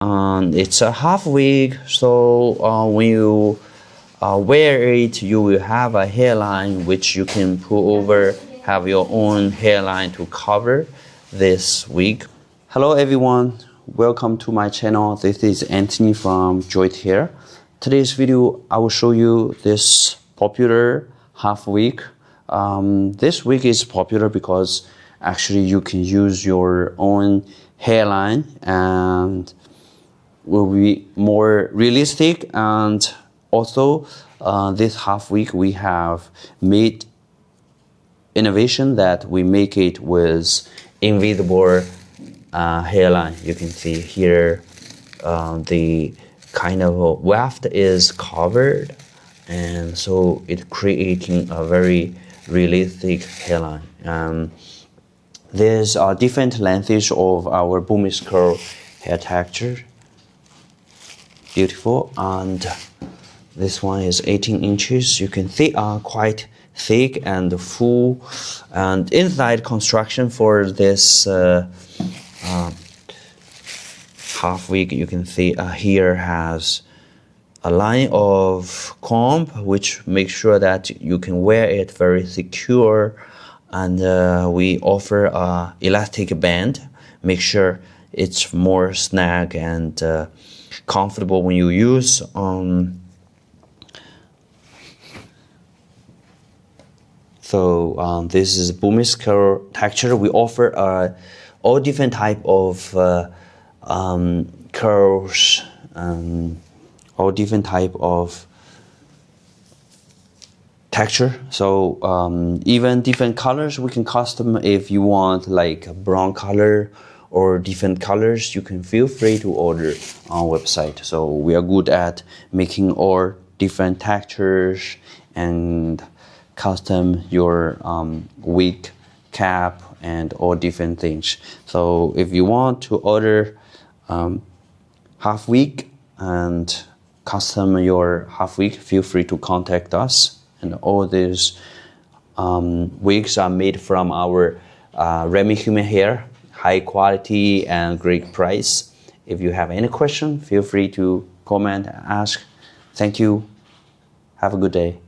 and it's a half wig, so when you wear it, you will have a hairline which you can pull over, have your own hairline to cover this wig. Hello everyone, welcome to my channel. This is Anthony from Joice Hair. Today's video I will show you this popular half wig. This wig is popular because actually you can use your own hairline and will be more realistic. And also this half wig we have made innovation that we make it with invisible hairline. You can see here the kind of weft is covered, and so it creating a very realistic hairline. There's different lengths of our Burmese curl hair texture. Beautiful. And this one is 18 inches. You can see quite thick and full. And inside construction for this half wig, you can see here has a line of comb which makes sure that you can wear it very secure. And we offer a elastic band, make sure it's more snug and comfortable when you use. This is Burmese curl texture. We offer all different type of curls, all different type of texture. So even different colors we can custom. If you want like a brown color or different colors, you can feel free to order on our website. So we are good at making all different textures and custom your wig, cap, and all different things. So if you want to order half wig and custom your half wig, feel free to contact us. And all these wigs are made from our Burmese human hair, high quality and great price. If you have any question, feel free to comment and ask. Thank you. Have a good day.